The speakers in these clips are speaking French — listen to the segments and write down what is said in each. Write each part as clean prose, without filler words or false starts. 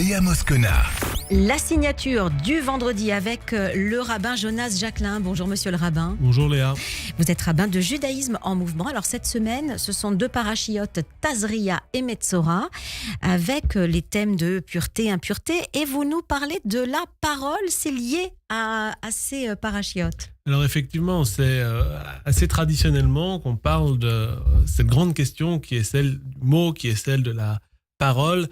Léa Moscona. La signature du vendredi avec le rabbin Jonas Jacquelin. Bonjour monsieur le rabbin. Bonjour Léa. Vous êtes rabbin de judaïsme en mouvement. Alors cette semaine, ce sont deux parachiotes, Tazria et Metzora, avec les thèmes de pureté, impureté. Et vous nous parlez de la parole, c'est lié à ces parachiotes. Alors effectivement, c'est assez traditionnellement qu'on parle de cette grande question qui est celle du mot, qui est celle de la parole,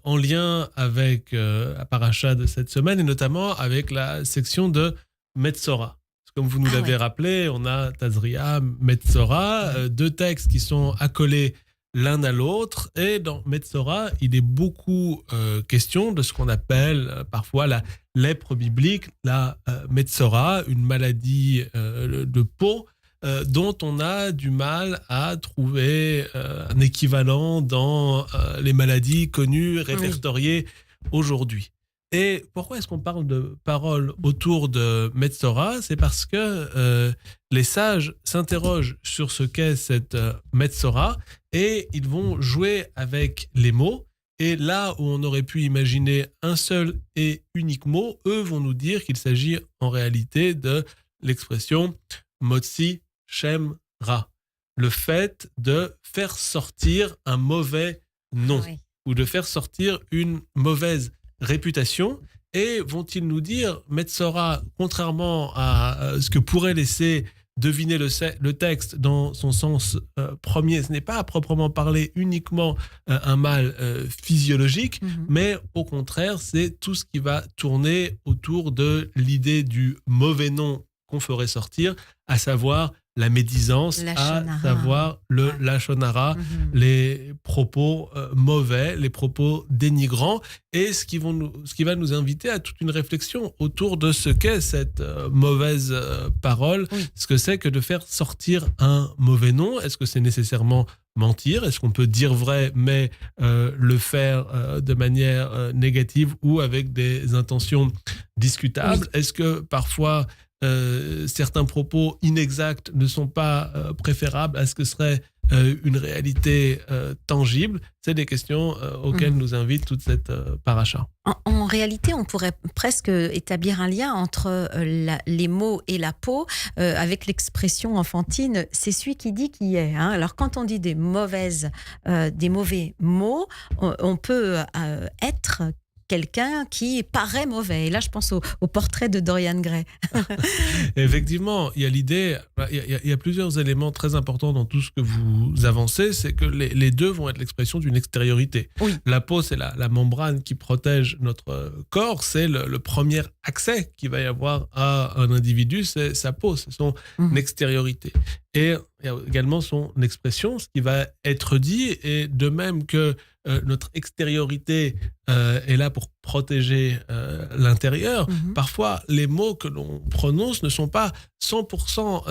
en lien avec la paracha de cette semaine et notamment avec la section de Metzora. Comme vous nous l'avez rappelé, on a Tazria, Metzora, deux textes qui sont accolés l'un à l'autre. Et dans Metzora, il est beaucoup question de ce qu'on appelle parfois la lèpre biblique, la Metzora, une maladie de peau dont on a du mal à trouver un équivalent dans les maladies connues, répertoriées aujourd'hui. Et pourquoi est-ce qu'on parle de parole autour de Metzora ? C'est parce que les sages s'interrogent sur ce qu'est cette Metzora et ils vont jouer avec les mots. Et là où on aurait pu imaginer un seul et unique mot, eux vont nous dire qu'il s'agit en réalité de l'expression Motzi Shem Ra, le fait de faire sortir un mauvais nom ou de faire sortir une mauvaise réputation. Et vont-ils nous dire, Metzora, contrairement à ce que pourrait laisser deviner le texte dans son sens premier, ce n'est pas à proprement parler uniquement un mal physiologique, mais au contraire, c'est tout ce qui va tourner autour de l'idée du mauvais nom qu'on ferait sortir, à savoir la médisance, à savoir le lashon hara, les propos mauvais, les propos dénigrants, et ce qui va nous inviter à toute une réflexion autour de ce qu'est cette mauvaise parole, ce que c'est que de faire sortir un mauvais nom. Est-ce que c'est nécessairement mentir ? Est-ce qu'on peut dire vrai mais le faire de manière négative ou avec des intentions discutables ? Est-ce que parfois certains propos inexacts ne sont pas préférables à ce que serait une réalité tangible ? C'est des questions auxquelles nous invite toute cette paracha. En réalité, on pourrait presque établir un lien entre les mots et la peau avec l'expression enfantine « c'est celui qui dit qui est ». Alors quand on dit des mauvais mots, on peut être quelqu'un qui paraît mauvais. Et là, je pense au portrait de Dorian Gray. Effectivement, il y a l'idée, il y a plusieurs éléments très importants dans tout ce que vous avancez, c'est que les deux vont être l'expression d'une extériorité. La peau, c'est la membrane qui protège notre corps, c'est le premier accès qu'il va y avoir à un individu, c'est sa peau, c'est son extériorité. Et il y a également son expression, ce qui va être dit, et de même que notre extériorité est là pour protéger l'intérieur. Parfois, les mots que l'on prononce ne sont pas 100%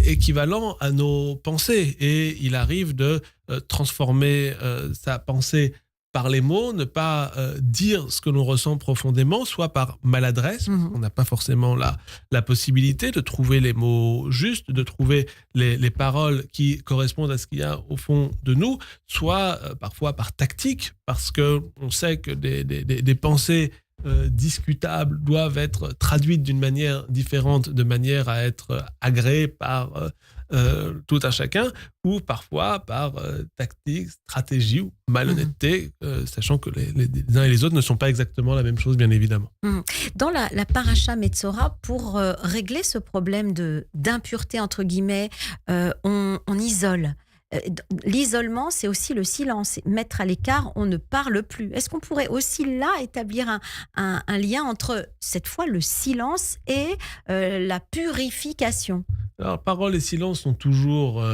équivalents à nos pensées. Et il arrive de transformer sa pensée par les mots, ne pas dire ce que l'on ressent profondément, soit par maladresse, on n'a pas forcément la possibilité de trouver les mots justes, de trouver les paroles qui correspondent à ce qu'il y a au fond de nous, soit parfois par tactique, parce qu'on sait que des pensées discutables doivent être traduites d'une manière différente, de manière à être agréées par tout un chacun, ou parfois par tactique, stratégie ou malhonnêteté, sachant que les uns et les autres ne sont pas exactement la même chose, bien évidemment. Dans la paracha Metzora, pour régler ce problème d'impureté, entre guillemets, on isole. L'isolement, c'est aussi le silence. Mettre à l'écart, on ne parle plus. Est-ce qu'on pourrait aussi là établir un lien entre, cette fois, le silence et la purification ? Alors, parole et silence sont toujours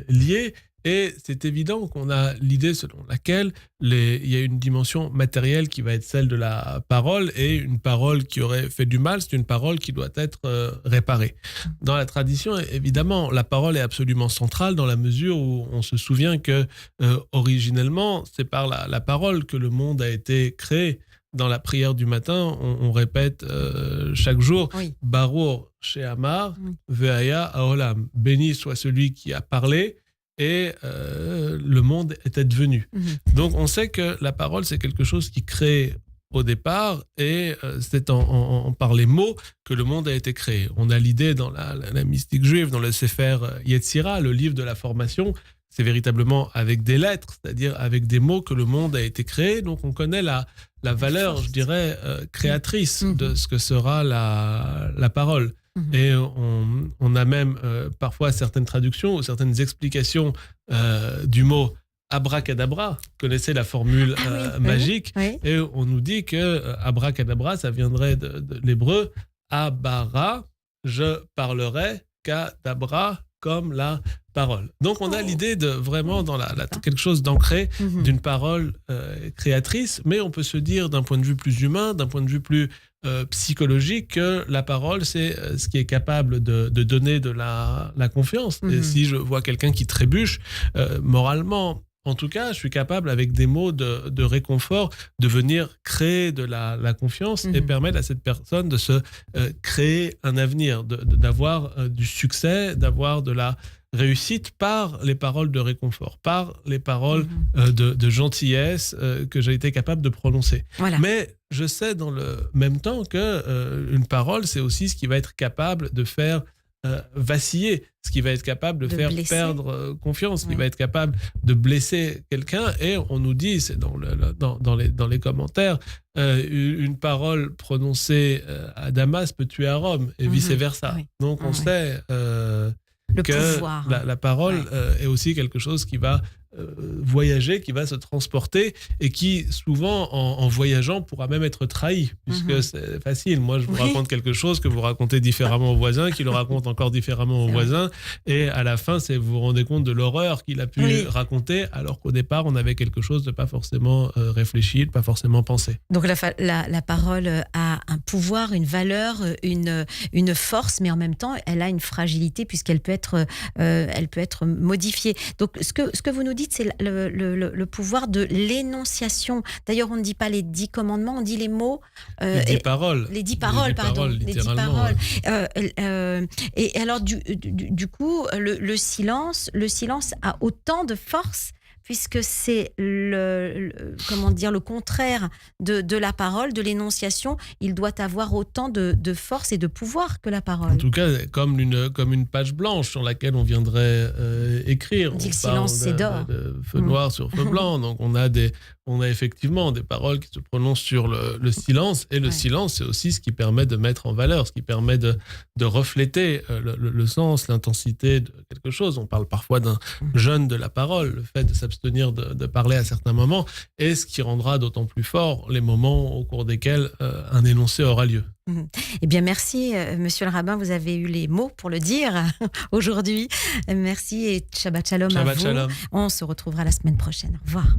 liés. Et c'est évident qu'on a l'idée selon laquelle il y a une dimension matérielle qui va être celle de la parole, et une parole qui aurait fait du mal, c'est une parole qui doit être réparée. Dans la tradition, évidemment, la parole est absolument centrale dans la mesure où on se souvient que originellement, c'est par la parole que le monde a été créé. Dans la prière du matin, on répète chaque jour « Baruch she'amar ve'haya haolam » « Béni soit celui qui a parlé » et le monde est advenu. Donc on sait que la parole, c'est quelque chose qui crée au départ, et c'est par les mots que le monde a été créé. On a l'idée dans la mystique juive, dans le Sefer Yetzira, le livre de la formation, c'est véritablement avec des lettres, c'est-à-dire avec des mots que le monde a été créé. Donc on connaît la valeur, je dirais, créatrice de ce que sera la parole. Et on a même parfois certaines traductions ou certaines explications du mot abracadabra. Vous connaissez la formule magique. Oui. Et on nous dit que abracadabra, ça viendrait de l'hébreu abara, je parlerai, kadabra, comme la parole. Donc on a l'idée de vraiment dans quelque chose d'ancré, d'une parole créatrice, mais on peut se dire d'un point de vue plus humain, d'un point de vue plus psychologique, que la parole, c'est ce qui est capable de donner de la confiance. Et si je vois quelqu'un qui trébuche moralement, en tout cas, je suis capable, avec des mots de réconfort, de venir créer de la confiance et permettre à cette personne de se créer un avenir, d'avoir du succès, d'avoir de la réussite par les paroles de réconfort, par les paroles de gentillesse que j'ai été capable de prononcer. Voilà. Mais je sais dans le même temps qu'une parole, c'est aussi ce qui va être capable de faire vaciller, ce qui va être capable de faire blesser, perdre confiance, ce qui va être capable de blesser quelqu'un. Et on nous dit, c'est dans les commentaires, une parole prononcée à Damas peut tuer à Rome et vice-versa. Oui. Donc on sait que pouvoir, la parole est aussi quelque chose qui va voyager, qui va se transporter et qui, souvent, en voyageant, pourra même être trahi, puisque c'est facile. Moi, je vous raconte quelque chose que vous racontez différemment au voisin, qui le raconte encore différemment au voisin, et à la fin, vous vous rendez compte de l'horreur qu'il a pu raconter, alors qu'au départ, on avait quelque chose de pas forcément réfléchi, de pas forcément pensé. Donc la parole a un pouvoir, une valeur, une force, mais en même temps, elle a une fragilité, puisqu'elle peut être modifiée. Donc, ce que vous nous dites, c'est le pouvoir de l'énonciation. D'ailleurs, on ne dit pas les 10 commandements, on dit les mots. Les 10 paroles. Les 10 paroles, pardon. Les 10 paroles. Et alors, du coup, le silence a autant de force, puisque c'est le contraire de la parole, de l'énonciation. Il doit avoir autant de force et de pouvoir que la parole. En tout cas, comme une page blanche sur laquelle on viendrait écrire. On dit que le silence, c'est d'or. De feu noir sur feu blanc. Donc on a effectivement des paroles qui se prononcent sur le silence. Et le silence, c'est aussi ce qui permet de mettre en valeur, ce qui permet de refléter le sens, l'intensité de quelque chose. On parle parfois d'un jeûne de la parole, le fait de s'abstenir de parler à certains moments, et ce qui rendra d'autant plus fort les moments au cours desquels un énoncé aura lieu. Eh bien, merci, monsieur le rabbin, vous avez eu les mots pour le dire aujourd'hui. Merci et Shabbat Shalom à vous. Shalom. On se retrouvera la semaine prochaine. Au revoir.